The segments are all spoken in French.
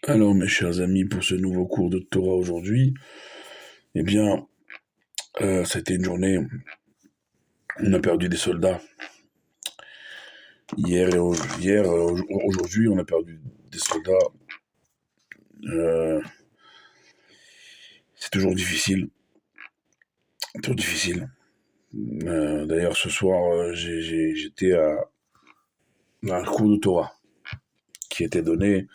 Alors, mes chers amis, pour ce nouveau cours de Torah aujourd'hui, eh bien, ça a été une journée, on a perdu des soldats. Aujourd'hui, on a perdu des soldats. Euh, c'est toujours difficile, toujours difficile. D'ailleurs, ce soir, j'étais à un cours de Torah qui était donné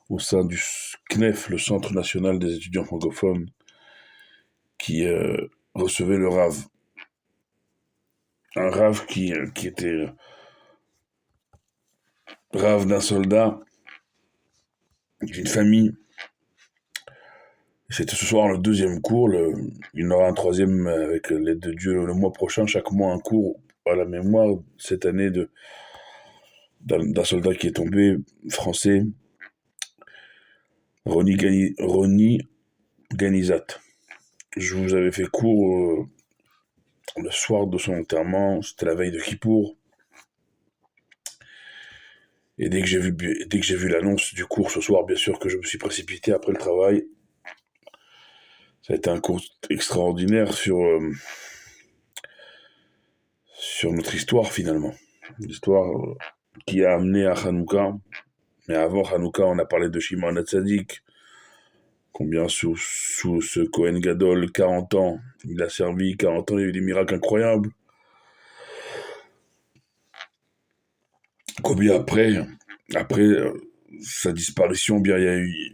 au sein du CNEF, le Centre national des étudiants francophones, qui recevait le Rav. Un Rav qui était Rav d'un soldat, d'une famille. C'était ce soir le deuxième cours. Il y en aura un troisième avec l'aide de Dieu le mois prochain. Chaque mois, un cours à la mémoire cette année d'un soldat qui est tombé, français, Roni Ganizat. Je vous avais fait cours le soir de son enterrement. C'était la veille de Kippour. Et dès que j'ai vu l'annonce du cours ce soir, bien sûr que je me suis précipité après le travail. Ça a été un cours extraordinaire sur notre histoire finalement. L'histoire qui a amené à Hanouka. Mais avant Hanouka, on a parlé de Shimon Hatzadik. Combien sous ce Kohen Gadol, 40 ans, il a servi, 40 ans, il y a eu des miracles incroyables. Combien après sa disparition, bien il y a eu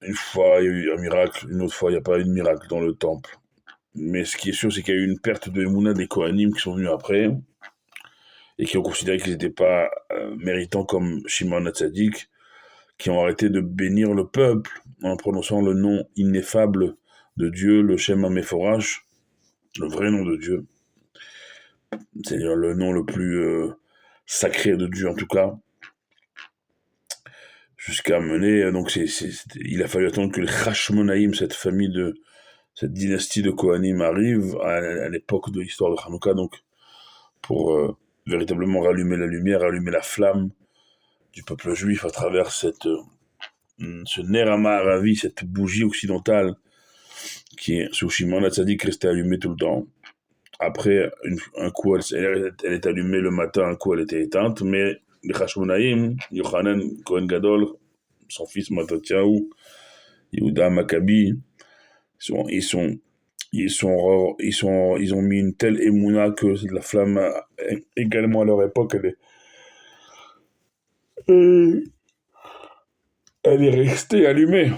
une fois, il y a eu un miracle, une autre fois, il n'y a pas eu de miracle dans le temple. Mais ce qui est sûr, c'est qu'il y a eu une perte de Emouna des Kohanim qui sont venus après et qui ont considéré qu'ils n'étaient pas méritants comme Shimon Hatzadik, qui ont arrêté de bénir le peuple en prononçant le nom ineffable de Dieu, le Shem HaMeforash, le vrai nom de Dieu, c'est-à-dire le nom le plus sacré de Dieu en tout cas, jusqu'à mener, donc il a fallu attendre que les Hashmonaïm, cette dynastie de Kohanim arrive à l'époque de l'histoire de Hanouka, donc pour véritablement rallumer la lumière, rallumer la flamme du peuple juif à travers ce Ner HaMa'aravi, cette bougie occidentale qui est sous Shimon Hatzadik restée allumée tout le temps. Après, un coup, elle est allumée le matin, un coup, elle était éteinte, mais les Hashmonaïm, Yochanan Kohen Gadol, son fils Matatiaou, Yehuda Maccabi, ils ont mis une telle émouna que la flamme, également à leur époque, elle est restée allumée.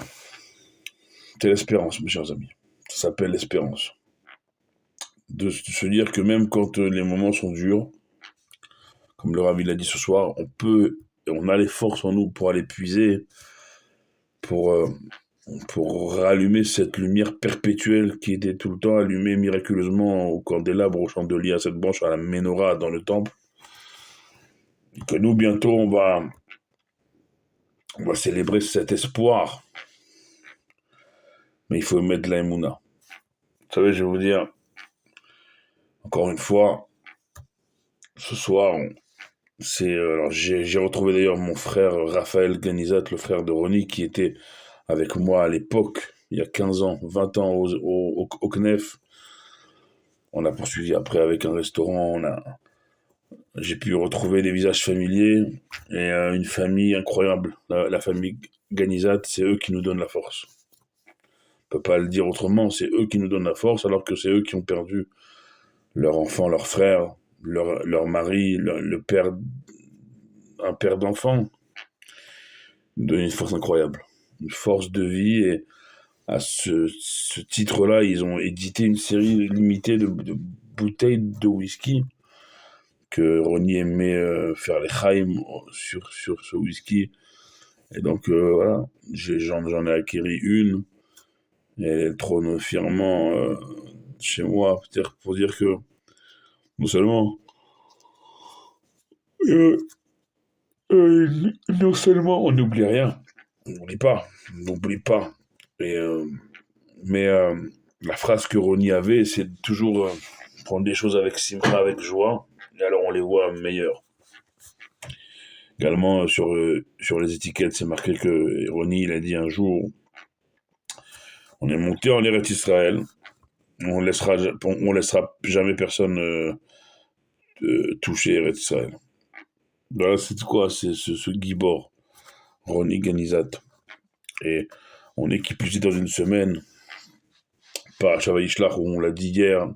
C'est l'espérance, mes chers amis. Ça s'appelle l'espérance. De se dire que même quand les moments sont durs, comme le Rav l'a dit ce soir, on a les forces en nous pour aller puiser, pour rallumer cette lumière perpétuelle qui était tout le temps allumée miraculeusement au candélabre, au chandelier, à cette branche, à la menorah dans le temple. Et que nous, bientôt, on va célébrer cet espoir. Mais il faut mettre de la émouna. Vous savez, je vais vous dire, encore une fois, ce soir, alors j'ai retrouvé d'ailleurs mon frère Raphaël Ganizat, le frère de Ronnie, qui était avec moi à l'époque, il y a 15 ans, 20 ans au CNEF. On a poursuivi après avec un restaurant, j'ai pu retrouver des visages familiers et une famille incroyable. La famille Ganizat, c'est eux qui nous donnent la force. On peut pas le dire autrement, c'est eux qui nous donnent la force, alors que c'est eux qui ont perdu leur enfant, leur frère, leur mari, le père, un père d'enfant. Ils nous donnent une force incroyable, une force de vie. Et à ce titre-là, ils ont édité une série limitée de bouteilles de whisky que Ronnie aimait faire les chaim sur ce whisky. Et donc voilà, j'en ai acquis une, et elle trône fièrement chez moi, pour dire que non seulement euh, non seulement on n'oublie rien, on n'oublie pas. Et, mais la phrase que Ronnie avait, c'est toujours prendre des choses avec simcha, avec joie, et alors on les voit meilleures. Également, sur les étiquettes, c'est marqué que Ronnie, il a dit un jour, on est monté en Eretz Israël, on laissera jamais personne toucher Eretz Israël. Voilà, c'est quoi? C'est ce Gibor, Ronnie Ganizat. Et on est qui plus est dans une semaine, pas à Shavayishlach, où on l'a dit hier,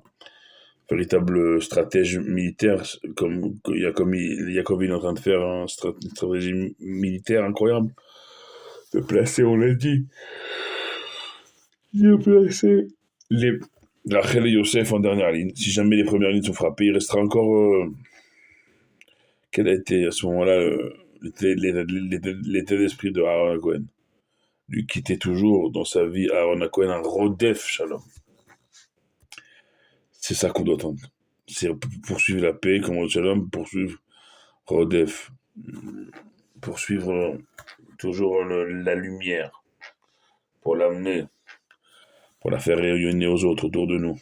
véritable stratège militaire, comme Yakovine est en train de faire une stratégie militaire incroyable, de placer, on l'a dit, de placer Rachel et Yosef en dernière ligne. Si jamais les premières lignes sont frappées, il restera encore, quel a été à ce moment-là l'état d'esprit de Aaron Cohen. Lui qui était toujours dans sa vie, Aaron Cohen, un rodef shalom. C'est ça qu'on doit attendre. C'est poursuivre la paix, comme le shalom, poursuivre Rodef, poursuivre toujours la lumière, pour l'amener, pour la faire rayonner aux autres autour de nous.